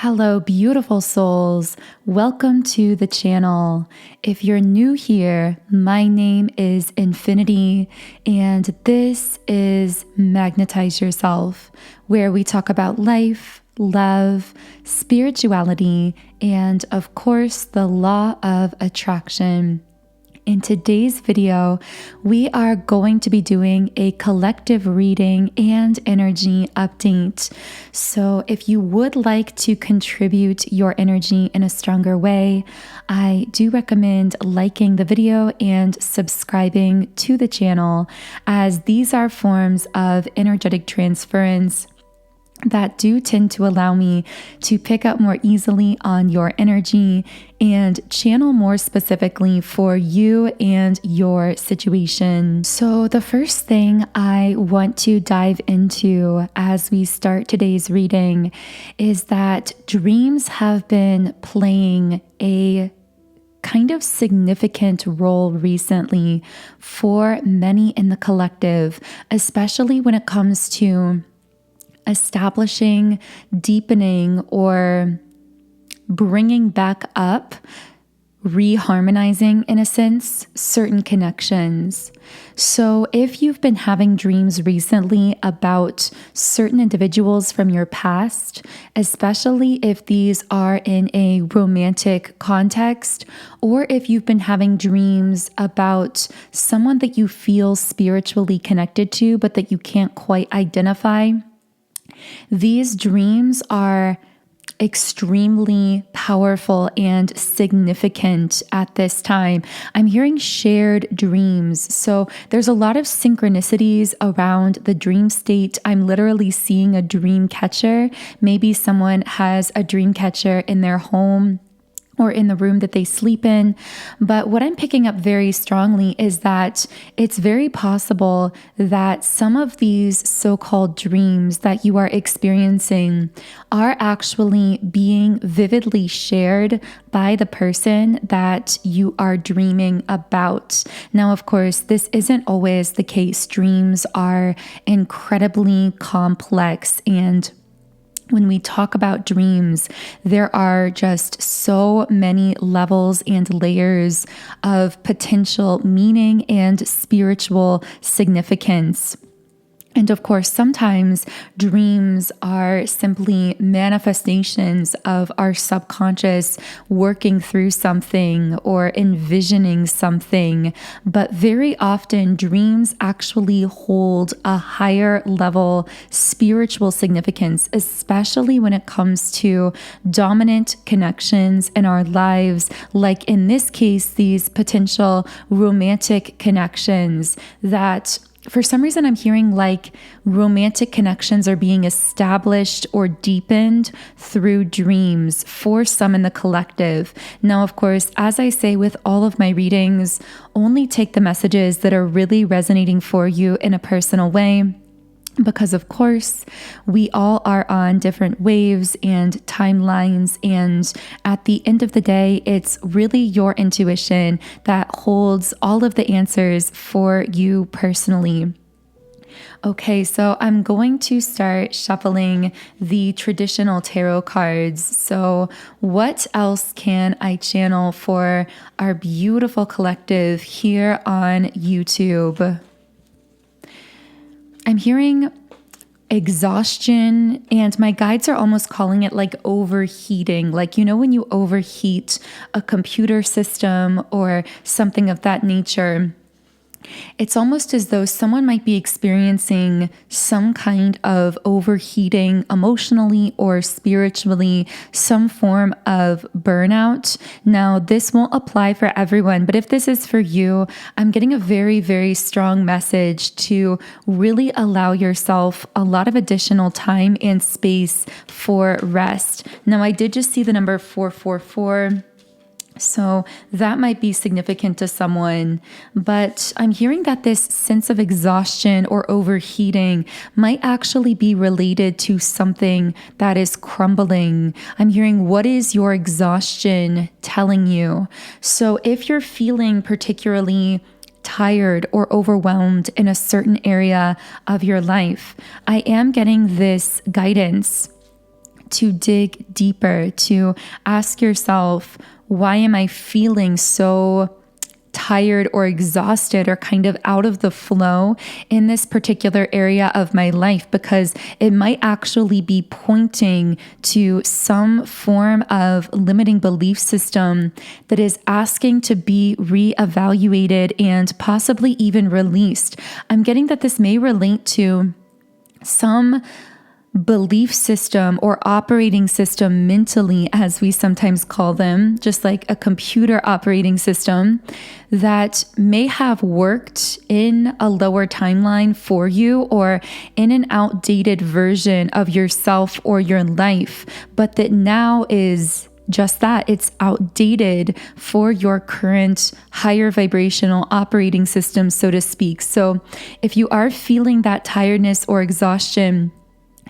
Hello, beautiful souls. Welcome to the channel. If you're new here, my name is Infinity, and this is Magnetize Yourself, where we talk about life, love, spirituality, and of course, the law of attraction. In today's video, we are going to be doing a collective reading and energy update. So if you would like to contribute your energy in a stronger way, I do recommend liking the video and subscribing to the channel, as these are forms of energetic transference that do tend to allow me to pick up more easily on your energy and channel more specifically for you and your situation. So the first thing I want to dive into as we start today's reading is that dreams have been playing a kind of significant role recently for many in the collective, especially when it comes to establishing, deepening, or bringing back up, reharmonizing, in a sense, certain connections. So if you've been having dreams recently about certain individuals from your past, especially if these are in a romantic context, or if you've been having dreams about someone that you feel spiritually connected to, but that you can't quite identify, these dreams are extremely powerful and significant at this time. I'm hearing shared dreams. So there's a lot of synchronicities around the dream state. I'm literally seeing a dream catcher. Maybe someone has a dream catcher in their home or in the room that they sleep in. But what I'm picking up very strongly is that it's very possible that some of these so-called dreams that you are experiencing are actually being vividly shared by the person that you are dreaming about. Now, of course, this isn't always the case. Dreams are incredibly complex, and when we talk about dreams, there are just so many levels and layers of potential meaning and spiritual significance. And of course, sometimes dreams are simply manifestations of our subconscious working through something or envisioning something. But very often, dreams actually hold a higher level spiritual significance, especially when it comes to dominant connections in our lives, like in this case, these potential romantic connections that for some reason, I'm hearing like romantic connections are being established or deepened through dreams for some in the collective. Now, of course, as I say with all of my readings, only take the messages that are really resonating for you in a personal way. Because of course, we all are on different waves and timelines, and at the end of the day, it's really your intuition that holds all of the answers for you personally. Okay, so I'm going to start shuffling the traditional tarot cards. So what else can I channel for our beautiful collective here on YouTube? I'm hearing exhaustion, and my guides are almost calling it like overheating. Like, you know, when you overheat a computer system or something of that nature, it's almost as though someone might be experiencing some kind of overheating emotionally or spiritually, some form of burnout. Now, this won't apply for everyone, but if this is for you, I'm getting a very, very strong message to really allow yourself a lot of additional time and space for rest. Now, I did just see the number 444. So that might be significant to someone, but I'm hearing that this sense of exhaustion or overheating might actually be related to something that is crumbling. I'm hearing, what is your exhaustion telling you? So if you're feeling particularly tired or overwhelmed in a certain area of your life, I am getting this guidance to dig deeper, to ask yourself, why am I feeling so tired or exhausted or kind of out of the flow in this particular area of my life? Because it might actually be pointing to some form of limiting belief system that is asking to be reevaluated and possibly even released. I'm getting that this may relate to some belief system or operating system mentally, as we sometimes call them, just like a computer operating system that may have worked in a lower timeline for you or in an outdated version of yourself or your life, but that now is just that. It's outdated for your current higher vibrational operating system, so to speak. So if you are feeling that tiredness or exhaustion,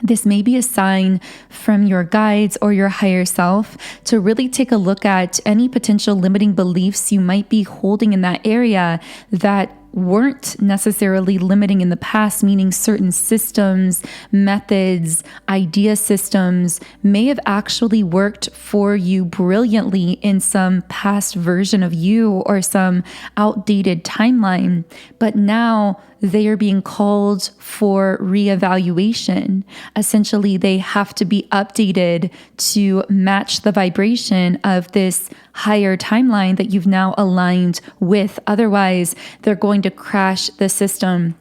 this may be a sign from your guides or your higher self to really take a look at any potential limiting beliefs you might be holding in that area that weren't necessarily limiting in the past, meaning certain systems, methods, idea systems may have actually worked for you brilliantly in some past version of you or some outdated timeline, but now they are being called for reevaluation. Essentially, they have to be updated to match the vibration of this higher timeline that you've now aligned with. Otherwise, they're going to crash the system.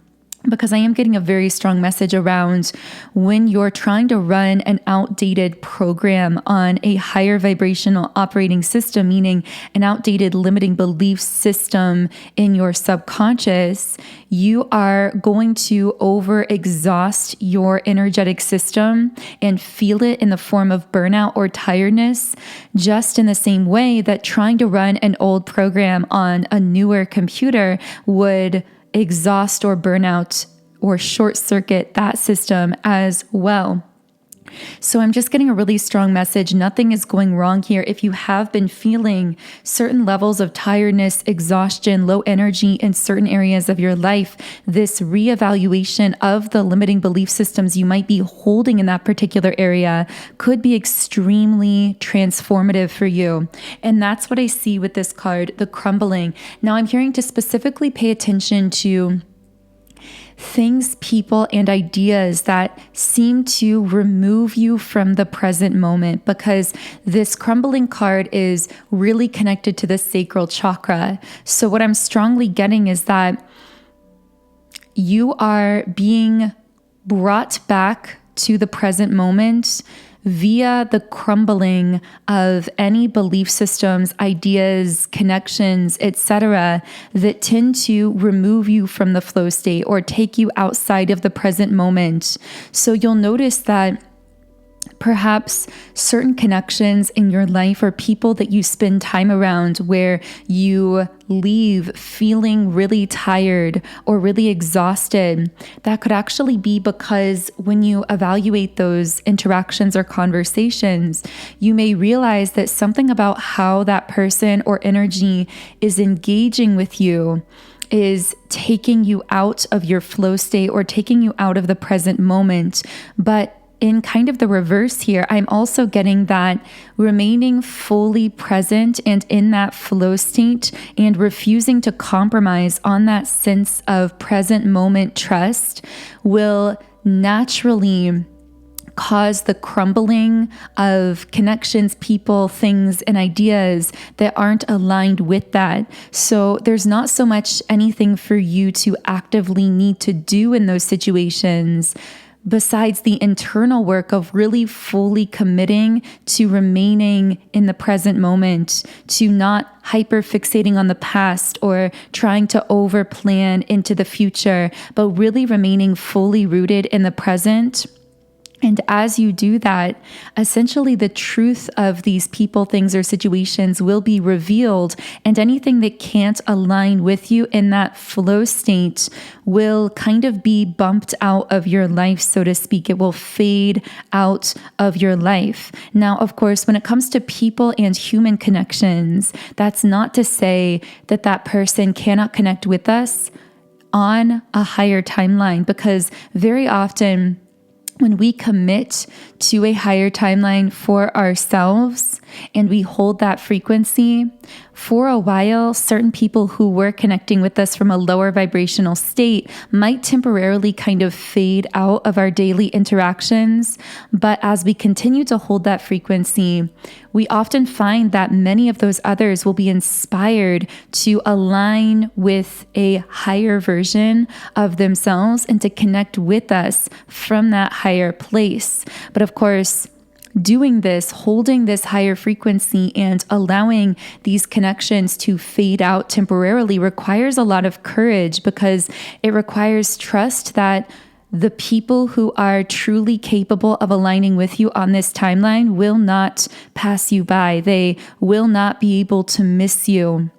Because I am getting a very strong message around when you're trying to run an outdated program on a higher vibrational operating system, meaning an outdated limiting belief system in your subconscious, you are going to overexhaust your energetic system and feel it in the form of burnout or tiredness, just in the same way that trying to run an old program on a newer computer would exhaust or burn out or short circuit that system as well. So I'm just getting a really strong message. Nothing is going wrong here. If you have been feeling certain levels of tiredness, exhaustion, low energy in certain areas of your life, this reevaluation of the limiting belief systems you might be holding in that particular area could be extremely transformative for you. And that's what I see with this card, the crumbling. Now I'm hearing to specifically pay attention to things, people, and ideas that seem to remove you from the present moment, because this crumbling card is really connected to the sacral chakra. So what I'm strongly getting is that you are being brought back to the present moment via the crumbling of any belief systems, ideas, connections, etc., that tend to remove you from the flow state or take you outside of the present moment. So you'll notice that perhaps certain connections in your life or people that you spend time around where you leave feeling really tired or really exhausted, that could actually be because when you evaluate those interactions or conversations, you may realize that something about how that person or energy is engaging with you is taking you out of your flow state or taking you out of the present moment. But in kind of the reverse here, I'm also getting that remaining fully present and in that flow state and refusing to compromise on that sense of present moment trust will naturally cause the crumbling of connections, people, things, and ideas that aren't aligned with that. So there's not so much anything for you to actively need to do in those situations besides the internal work of really fully committing to remaining in the present moment, to not hyper fixating on the past or trying to over plan into the future, but really remaining fully rooted in the present. And as you do that, essentially the truth of these people, things, or situations will be revealed, and anything that can't align with you in that flow state will kind of be bumped out of your life, so to speak. It will fade out of your life. Now, of course, when it comes to people and human connections, that's not to say that that person cannot connect with us on a higher timeline, because very often when we commit to a higher timeline for ourselves and we hold that frequency, for a while, certain people who were connecting with us from a lower vibrational state might temporarily kind of fade out of our daily interactions. But as we continue to hold that frequency, we often find that many of those others will be inspired to align with a higher version of themselves and to connect with us from that higher place. But of course, doing this, holding this higher frequency and allowing these connections to fade out temporarily requires a lot of courage, because it requires trust that the people who are truly capable of aligning with you on this timeline will not pass you by. They will not be able to miss you.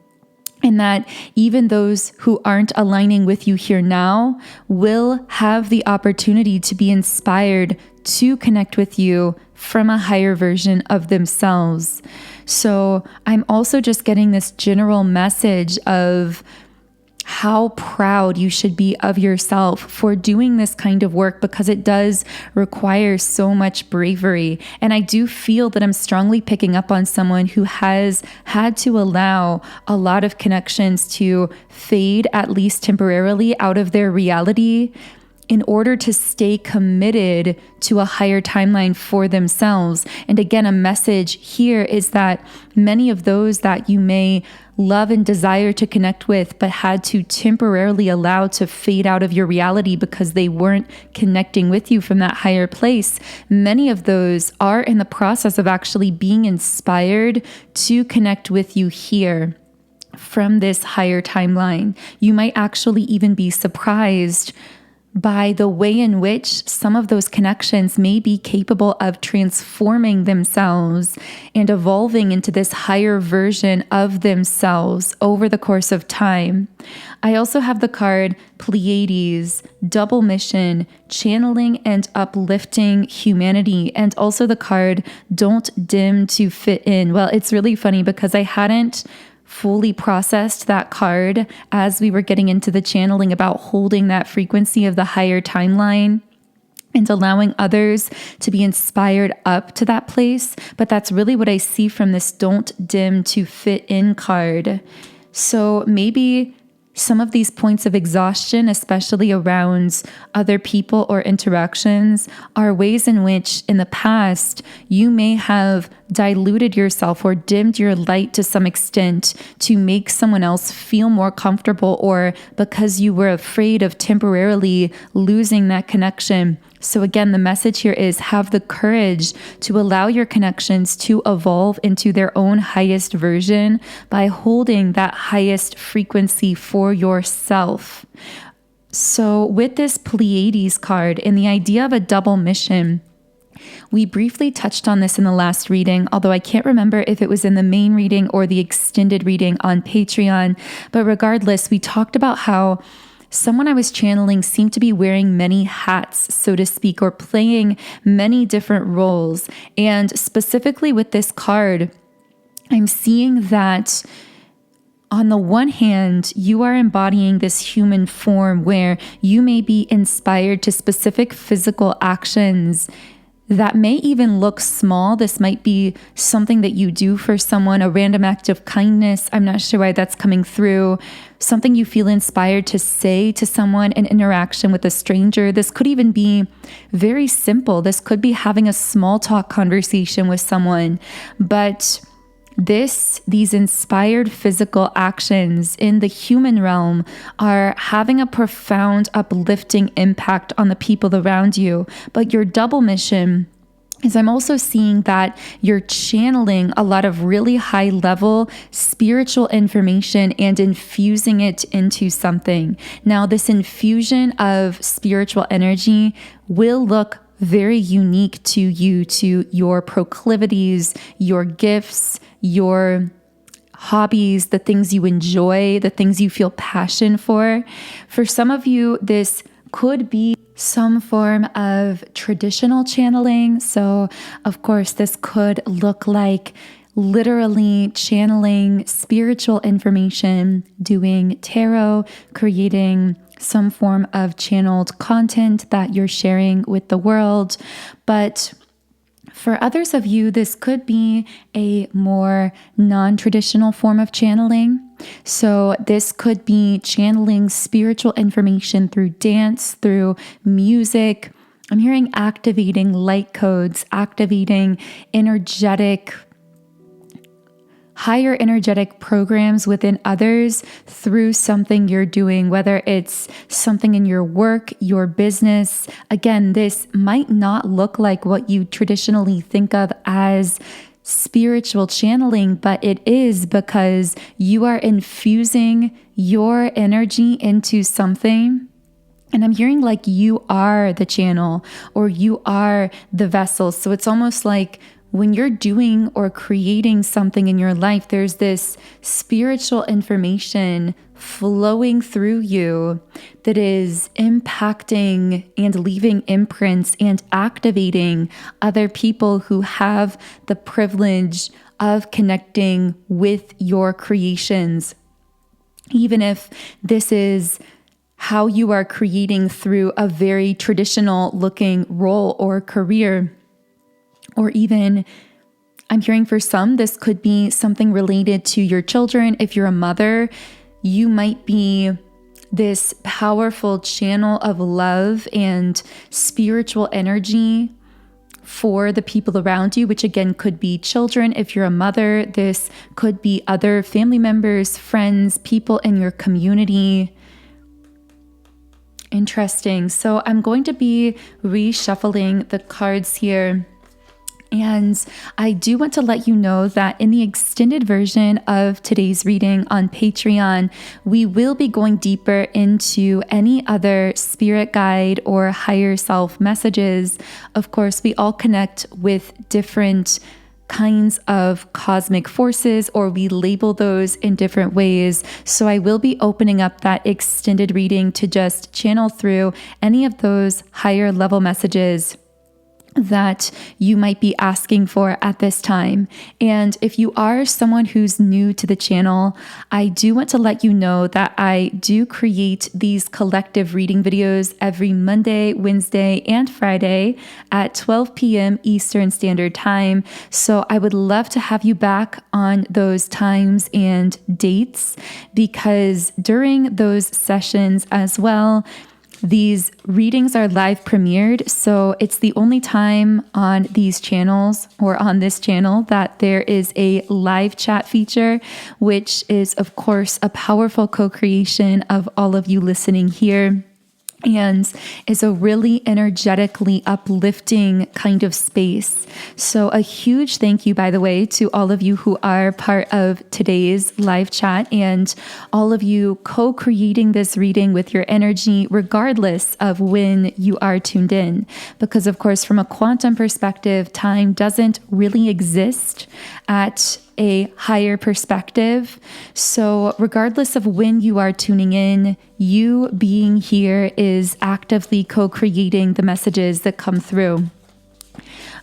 And that even those who aren't aligning with you here now will have the opportunity to be inspired to connect with you from a higher version of themselves. So I'm also just getting this general message of how proud you should be of yourself for doing this kind of work, because it does require so much bravery. And I do feel that I'm strongly picking up on someone who has had to allow a lot of connections to fade, at least temporarily, out of their reality in order to stay committed to a higher timeline for themselves. And again, a message here is that many of those that you may love and desire to connect with, but had to temporarily allow to fade out of your reality because they weren't connecting with you from that higher place, many of those are in the process of actually being inspired to connect with you here from this higher timeline. You might actually even be surprised by the way in which some of those connections may be capable of transforming themselves and evolving into this higher version of themselves over the course of time. I also have the card Pleiades, double mission, channeling and uplifting humanity, and also the card Don't Dim to Fit In. Well, it's really funny because I hadn't fully processed that card as we were getting into the channeling about holding that frequency of the higher timeline and allowing others to be inspired up to that place. But that's really what I see from this Don't Dim to Fit In card. So maybe some of these points of exhaustion, especially around other people or interactions, are ways in which in the past you may have diluted yourself or dimmed your light to some extent to make someone else feel more comfortable, or because you were afraid of temporarily losing that connection. So again, the message here is have the courage to allow your connections to evolve into their own highest version by holding that highest frequency for yourself. So with this Pleiades card and the idea of a double mission, we briefly touched on this in the last reading, although I can't remember if it was in the main reading or the extended reading on Patreon. But regardless, we talked about how someone I was channeling seemed to be wearing many hats, so to speak, or playing many different roles. And specifically with this card, I'm seeing that on the one hand, you are embodying this human form where you may be inspired to specific physical actions that may even look small. This might be something that you do for someone, a random act of kindness. I'm not sure why that's coming through. Something you feel inspired to say to someone, an interaction with a stranger. This could even be very simple. This could be having a small talk conversation with someone. But these inspired physical actions in the human realm are having a profound uplifting impact on the people around you. But your double mission is I'm also seeing that you're channeling a lot of really high level spiritual information and infusing it into something. Now, this infusion of spiritual energy will look very unique to you, to your proclivities, your gifts, your hobbies, the things you enjoy, the things you feel passion for. For some of you, this could be some form of traditional channeling. So, of course, this could look like literally channeling spiritual information, doing tarot, creating some form of channeled content that you're sharing with the world. But for others of you, this could be a more non-traditional form of channeling. So this could be channeling spiritual information through dance, through music. I'm hearing activating light codes, activating higher energetic programs within others through something you're doing, whether it's something in your work, your business. Again, this might not look like what you traditionally think of as spiritual channeling, but it is because you are infusing your energy into something. And I'm hearing like you are the channel or you are the vessel. So it's almost like when you're doing or creating something in your life, there's this spiritual information flowing through you that is impacting and leaving imprints and activating other people who have the privilege of connecting with your creations. Even if this is how you are creating through a very traditional looking role or career. Or even, I'm hearing for some, this could be something related to your children. If you're a mother, you might be this powerful channel of love and spiritual energy for the people around you, which again could be children. If you're a mother, this could be other family members, friends, people in your community. Interesting. So I'm going to be reshuffling the cards here. And I do want to let you know that in the extended version of today's reading on Patreon, we will be going deeper into any other spirit guide or higher self messages. Of course, we all connect with different kinds of cosmic forces, or we label those in different ways. So I will be opening up that extended reading to just channel through any of those higher level messages that you might be asking for at this time. And if you are someone who's new to the channel, I do want to let you know that I do create these collective reading videos every Monday, Wednesday, and Friday at 12 p.m. Eastern Standard Time. So I would love to have you back on those times and dates, because during those sessions as well, these readings are live premiered, so it's the only time on these channels or on this channel that there is a live chat feature, which is, of course, a powerful co-creation of all of you listening here. And is a really energetically uplifting kind of space. So a huge thank you, by the way, to all of you who are part of today's live chat and all of you co-creating this reading with your energy, regardless of when you are tuned in. Because of course, from a quantum perspective, time doesn't really exist at a higher perspective. So regardless of when you are tuning in, you being here is actively co-creating the messages that come through.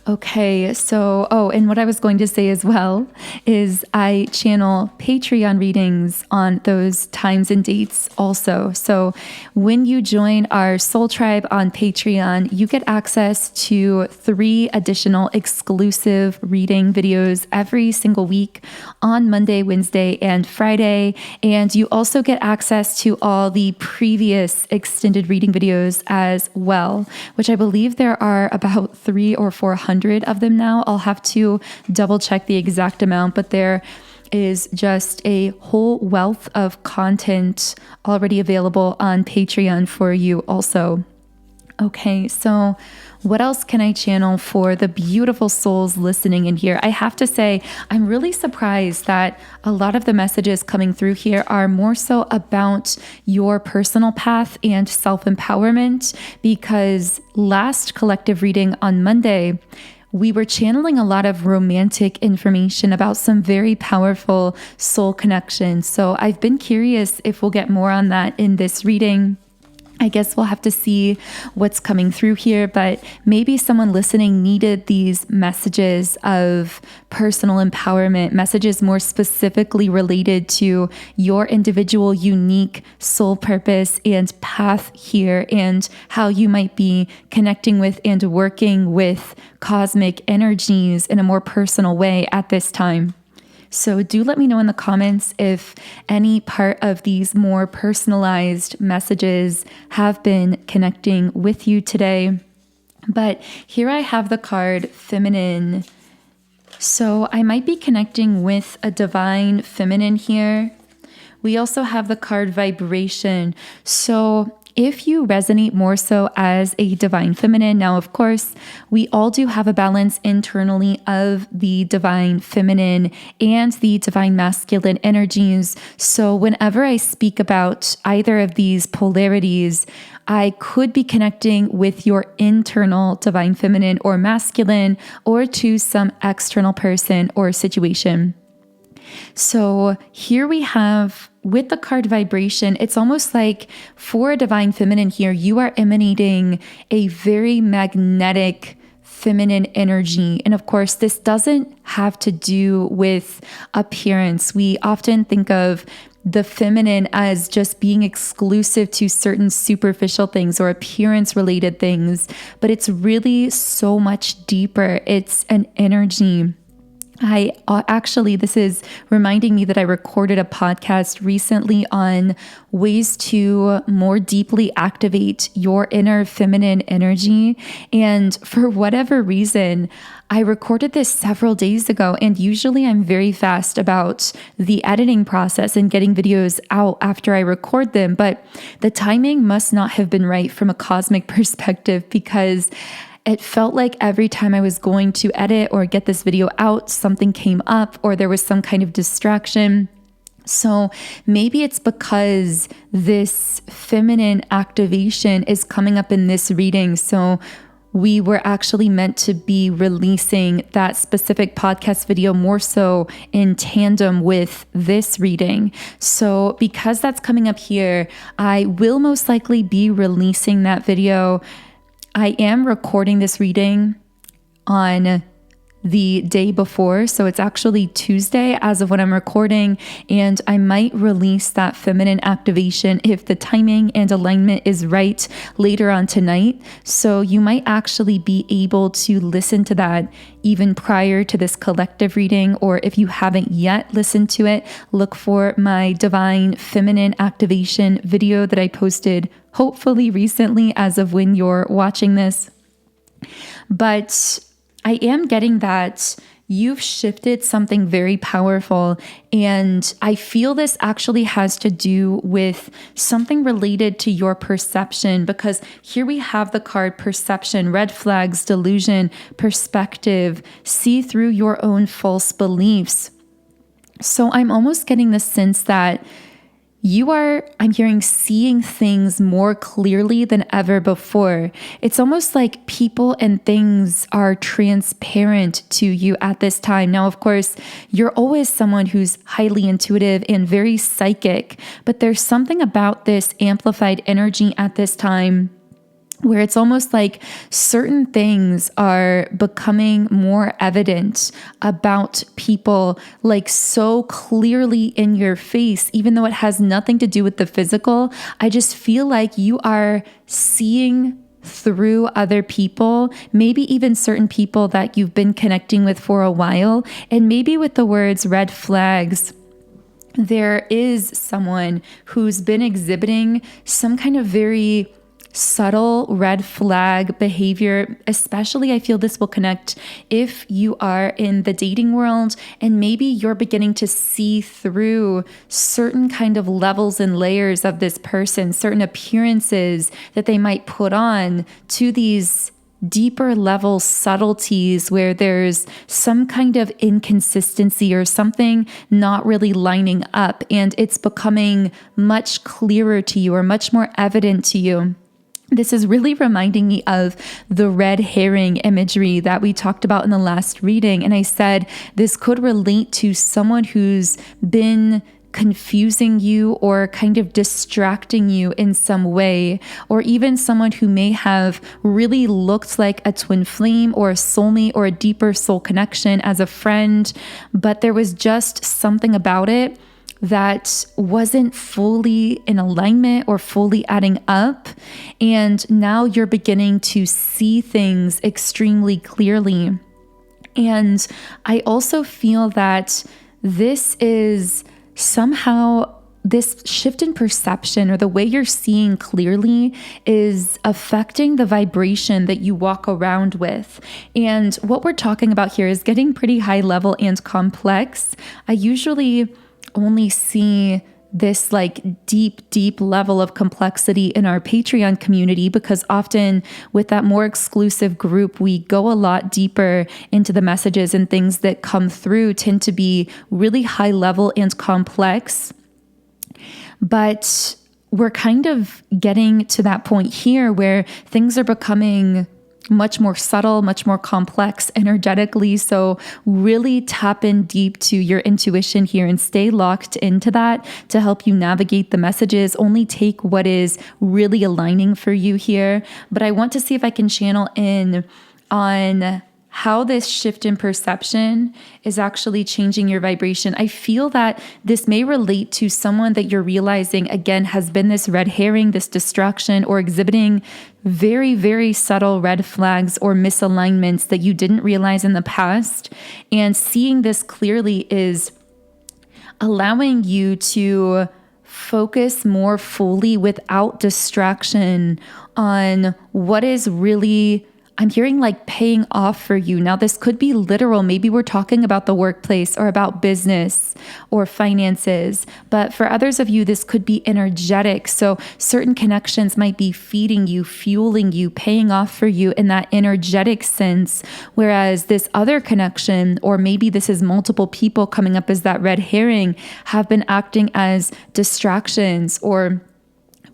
Okay, so, and what I was going to say as well is I channel Patreon readings on those times and dates also. So when you join our Soul Tribe on Patreon, you get access to 3 additional exclusive reading videos every single week on Monday, Wednesday, and Friday. And you also get access to all the previous extended reading videos as well, which I believe there are about 300 or 400 of them now. I'll have to double check the exact amount, but there is just a whole wealth of content already available on Patreon for you also. Okay, so what else can I channel for the beautiful souls listening in here? I have to say, I'm really surprised that a lot of the messages coming through here are more so about your personal path and self-empowerment, because last collective reading on Monday, we were channeling a lot of romantic information about some very powerful soul connections. So I've been curious if we'll get more on that in this reading. I guess we'll have to see what's coming through here, but maybe someone listening needed these messages of personal empowerment, messages more specifically related to your individual, unique soul purpose and path here, and how you might be connecting with and working with cosmic energies in a more personal way at this time. So do let me know in the comments if any part of these more personalized messages have been connecting with you today. But here I have the card Feminine. So I might be connecting with a divine feminine here. We also have the card Vibration. So if you resonate more so as a divine feminine, now of course, we all do have a balance internally of the divine feminine and the divine masculine energies. So whenever I speak about either of these polarities, I could be connecting with your internal divine feminine or masculine, or to some external person or situation. So here we have, with the card Vibration, it's almost like for a divine feminine here, you are emanating a very magnetic feminine energy. And of course, this doesn't have to do with appearance. We often think of the feminine as just being exclusive to certain superficial things or appearance related things, but it's really so much deeper. It's an energy. This is reminding me that I recorded a podcast recently on ways to more deeply activate your inner feminine energy. And for whatever reason, I recorded this several days ago, and usually I'm very fast about the editing process and getting videos out after I record them. But the timing must not have been right from a cosmic perspective, because it felt like every time I was going to edit or get this video out, something came up or there was some kind of distraction. So maybe it's because this feminine activation is coming up in this reading. So we were actually meant to be releasing that specific podcast video more so in tandem with this reading. So because that's coming up here, I will most likely be releasing that video. I am recording this reading on the day before, so it's actually Tuesday as of when I'm recording, and I might release that feminine activation if the timing and alignment is right later on tonight. So you might actually be able to listen to that even prior to this collective reading, or if you haven't yet listened to it, look for my divine feminine activation video that I posted hopefully recently as of when you're watching this. But I am getting that you've shifted something very powerful, and I feel this actually has to do with something related to your perception, because here we have the card Perception, red flags, delusion, perspective, see through your own false beliefs. So I'm almost getting the sense that I'm hearing seeing things more clearly than ever before. It's almost like people and things are transparent to you at this time. Now, of course, you're always someone who's highly intuitive and very psychic, but there's something about this amplified energy at this time where it's almost like certain things are becoming more evident about people, like so clearly in your face, even though it has nothing to do with the physical. I just feel like you are seeing through other people, maybe even certain people that you've been connecting with for a while. And maybe with the words red flags, there is someone who's been exhibiting some kind of very subtle red flag behavior. Especially, I feel this will connect if you are in the dating world and maybe you're beginning to see through certain kind of levels and layers of this person, certain appearances that they might put on to these deeper level subtleties where there's some kind of inconsistency or something not really lining up, and it's becoming much clearer to you or much more evident to you. This is really reminding me of the red herring imagery that we talked about in the last reading. And I said this could relate to someone who's been confusing you or kind of distracting you in some way, or even someone who may have really looked like a twin flame or a soulmate or a deeper soul connection as a friend, but there was just something about it that wasn't fully in alignment or fully adding up. And now you're beginning to see things extremely clearly. And I also feel that this is somehow this shift in perception, or the way you're seeing clearly, is affecting the vibration that you walk around with. And what we're talking about here is getting pretty high level and complex. I usually only see this like deep level of complexity in our Patreon community, because often with that more exclusive group, we go a lot deeper into the messages, and things that come through tend to be really high level and complex. But we're kind of getting to that point here where things are becoming much more subtle, much more complex energetically. So really tap in deep to your intuition here and stay locked into that to help you navigate the messages. Only take what is really aligning for you here. But I want to see if I can channel in on how this shift in perception is actually changing your vibration. I feel that this may relate to someone that you're realizing, again, has been this red herring, this distraction, or exhibiting very subtle red flags or misalignments that you didn't realize in the past. And seeing this clearly is allowing you to focus more fully without distraction on what is really, I'm hearing like paying off for you. Now, this could be literal. Maybe we're talking about the workplace or about business or finances. But for others of you, this could be energetic. So certain connections might be feeding you, fueling you, paying off for you in that energetic sense. Whereas this other connection, or maybe this is multiple people coming up as that red herring, have been acting as distractions or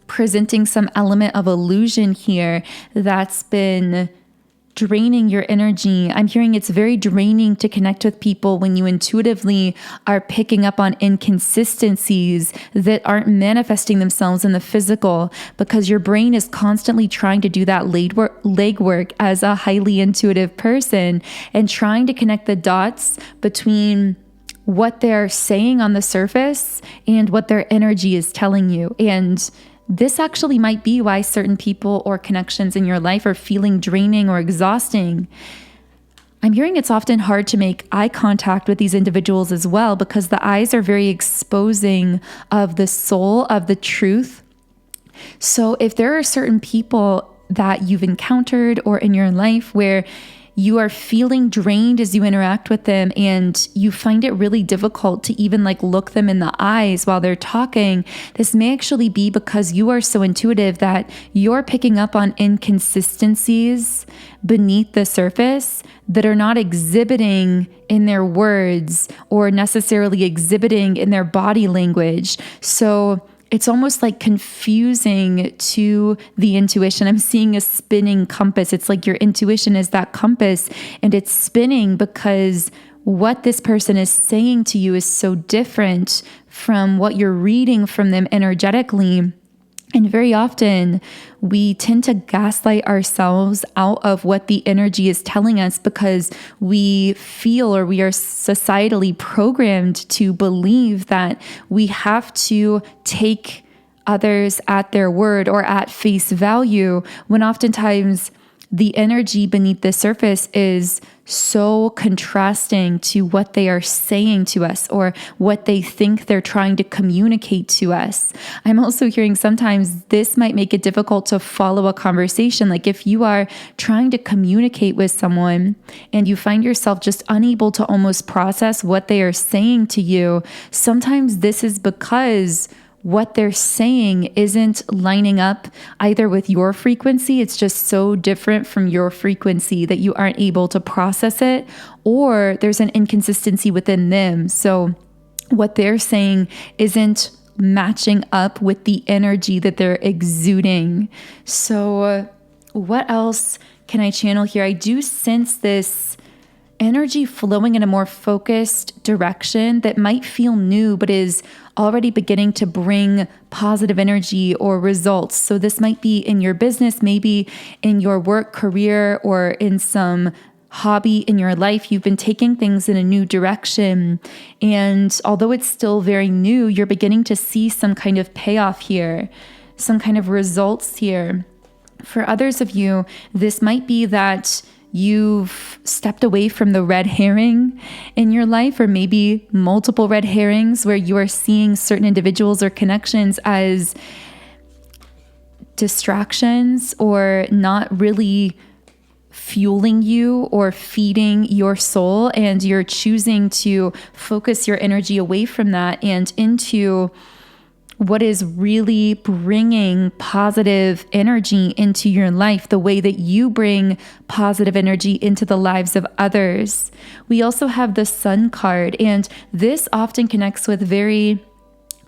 presenting some element of illusion here that's been draining your energy. I'm hearing it's very draining to connect with people when you intuitively are picking up on inconsistencies that aren't manifesting themselves in the physical, because your brain is constantly trying to do that legwork as a highly intuitive person and trying to connect the dots between what they're saying on the surface and what their energy is telling you. And this actually might be why certain people or connections in your life are feeling draining or exhausting. I'm hearing it's often hard to make eye contact with these individuals as well, because the eyes are very exposing of the soul, of the truth. So if there are certain people that you've encountered or in your life where you are feeling drained as you interact with them, and you find it really difficult to even like look them in the eyes while they're talking, this may actually be because you are so intuitive that you're picking up on inconsistencies beneath the surface that are not exhibiting in their words or necessarily exhibiting in their body language. So it's almost like confusing to the intuition. I'm seeing a spinning compass. It's like your intuition is that compass, and it's spinning because what this person is saying to you is so different from what you're reading from them energetically. And very often we tend to gaslight ourselves out of what the energy is telling us, because we feel, or we are societally programmed to believe that we have to take others at their word or at face value, when oftentimes the energy beneath the surface is so contrasting to what they are saying to us or what they think they're trying to communicate to us. I'm also hearing sometimes this might make it difficult to follow a conversation. Like if you are trying to communicate with someone and you find yourself just unable to almost process what they are saying to you, sometimes this is because what they're saying isn't lining up either with your frequency. It's just so different from your frequency that you aren't able to process it, or there's an inconsistency within them. So what they're saying isn't matching up with the energy that they're exuding. So what else can I channel here? I do sense this energy flowing in a more focused direction that might feel new, but is already beginning to bring positive energy or results. So this might be in your business, maybe in your work career, or in some hobby in your life. You've been taking things in a new direction. And although it's still very new, you're beginning to see some kind of payoff here, some kind of results here. For others of you, this might be that you've stepped away from the red herring in your life, or maybe multiple red herrings where you are seeing certain individuals or connections as distractions or not really fueling you or feeding your soul, and you're choosing to focus your energy away from that and into what is really bringing positive energy into your life, the way that you bring positive energy into the lives of others. We also have the Sun card, and this often connects with very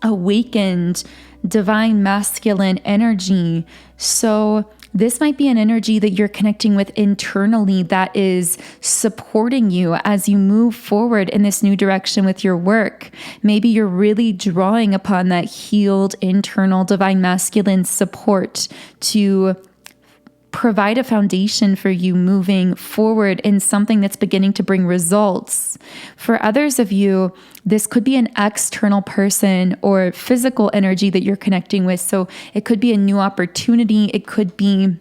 awakened divine masculine energy. So this might be an energy that you're connecting with internally that is supporting you as you move forward in this new direction with your work. Maybe you're really drawing upon that healed internal divine masculine support to provide a foundation for you moving forward in something that's beginning to bring results. For others of you, this could be an external person or physical energy that you're connecting with. So it could be a new opportunity. It could be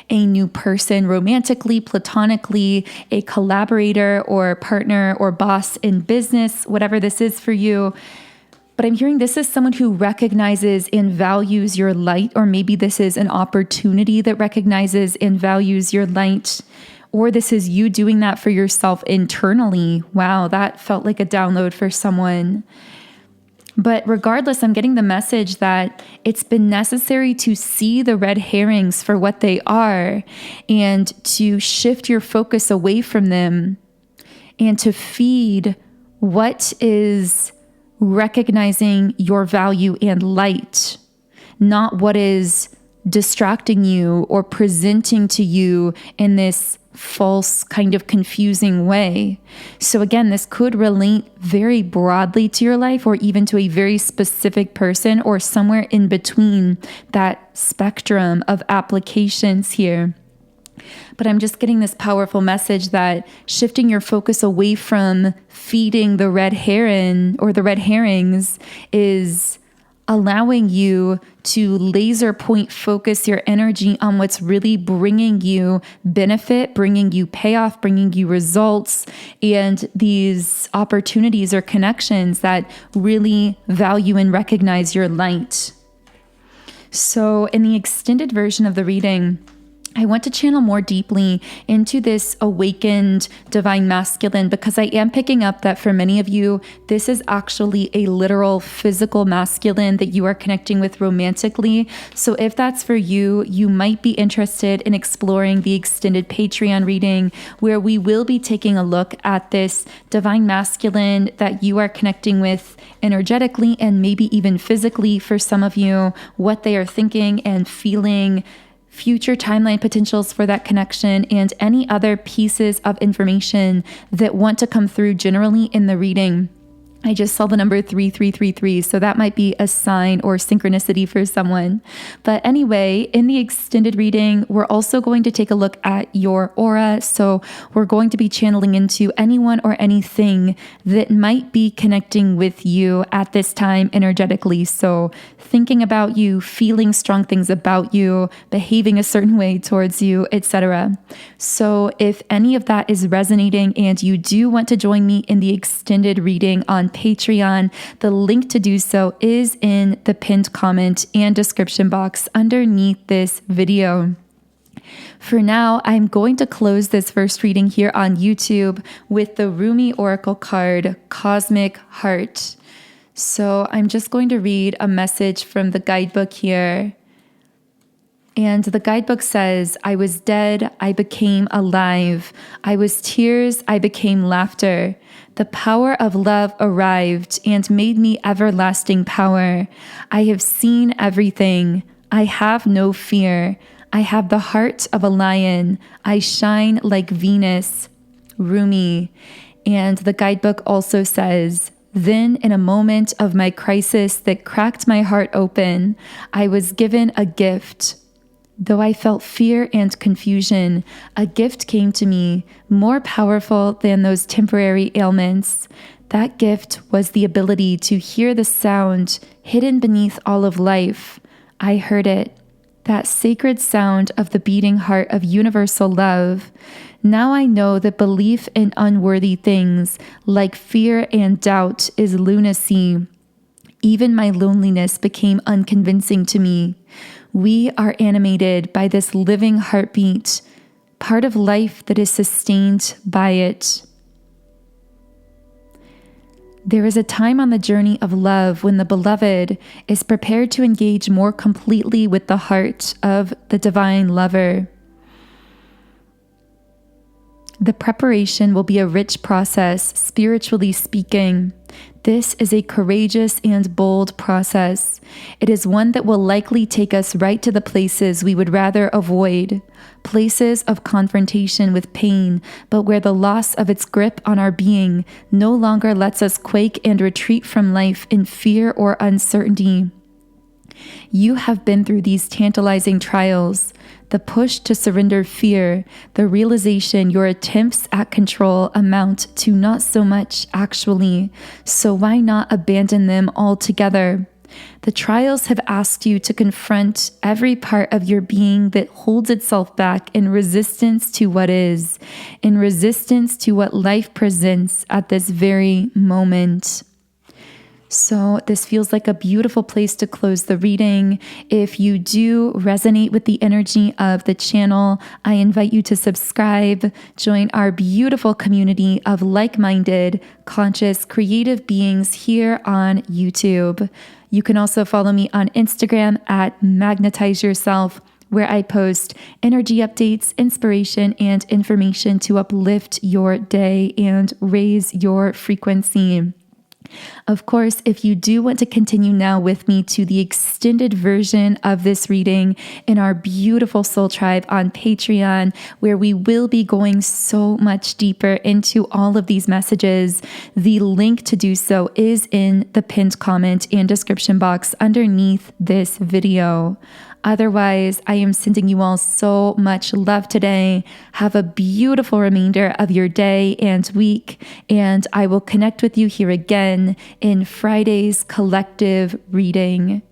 a new person romantically, platonically, a collaborator or partner or boss in business, whatever this is for you. But I'm hearing this is someone who recognizes and values your light, or maybe this is an opportunity that recognizes and values your light, or this is you doing that for yourself internally. Wow, that felt like a download for someone. But regardless, I'm getting the message that it's been necessary to see the red herrings for what they are and to shift your focus away from them and to feed what is recognizing your value and light, not what is distracting you or presenting to you in this false kind of confusing way. So again, this could relate very broadly to your life, or even to a very specific person, or somewhere in between that spectrum of applications here. But I'm just getting this powerful message that shifting your focus away from feeding the red heron or the red herrings is allowing you to laser point focus your energy on what's really bringing you benefit, bringing you payoff, bringing you results, and these opportunities or connections that really value and recognize your light. So in the extended version of the reading, I want to channel more deeply into this awakened divine masculine, because I am picking up that for many of you, this is actually a literal physical masculine that you are connecting with romantically. So if that's for you, you might be interested in exploring the extended Patreon reading, where we will be taking a look at this divine masculine that you are connecting with energetically and maybe even physically for some of you, what they are thinking and feeling, future timeline potentials for that connection, and any other pieces of information that want to come through generally in the reading. I just saw the number 3333, so that might be a sign or synchronicity for someone. But anyway, in the extended reading, we're also going to take a look at your aura. So we're going to be channeling into anyone or anything that might be connecting with you at this time energetically. So thinking about you, feeling strong things about you, behaving a certain way towards you, etc. So if any of that is resonating and you do want to join me in the extended reading on Patreon, the link to do so is in the pinned comment and description box underneath this video. For now, I'm going to close this first reading here on YouTube with the Rumi Oracle card, Cosmic Heart. So I'm just going to read a message from the guidebook here. And the guidebook says, I was dead, I became alive. I was tears, I became laughter. The power of love arrived and made me everlasting power. I have seen everything. I have no fear. I have the heart of a lion. I shine like Venus. Rumi. And the guidebook also says, Then, in a moment of my crisis that cracked my heart open, I was given a gift. Though I felt fear and confusion, a gift came to me more powerful than those temporary ailments. That gift was the ability to hear the sound hidden beneath all of life. I heard it, that sacred sound of the beating heart of universal love. Now I know that belief in unworthy things, like fear and doubt, is lunacy. Even my loneliness became unconvincing to me. We are animated by this living heartbeat, part of life that is sustained by it. There is a time on the journey of love when the beloved is prepared to engage more completely with the heart of the divine lover. The preparation will be a rich process, spiritually speaking. This is a courageous and bold process. It is one that will likely take us right to the places we would rather avoid, places of confrontation with pain, but where the loss of its grip on our being no longer lets us quake and retreat from life in fear or uncertainty. You have been through these tantalizing trials, the push to surrender fear, the realization your attempts at control amount to not so much actually, so why not abandon them altogether? The trials have asked you to confront every part of your being that holds itself back in resistance to what is, in resistance to what life presents at this very moment. So this feels like a beautiful place to close the reading. If you do resonate with the energy of the channel, I invite you to subscribe, join our beautiful community of like-minded, conscious, creative beings here on YouTube. You can also follow me on Instagram at Magnetize Yourself, where I post energy updates, inspiration, and information to uplift your day and raise your frequency. Of course, if you do want to continue now with me to the extended version of this reading in our beautiful soul tribe on Patreon, where we will be going so much deeper into all of these messages, the link to do so is in the pinned comment and description box underneath this video. Otherwise, I am sending you all so much love today. Have a beautiful remainder of your day and week, and I will connect with you here again in Friday's collective reading.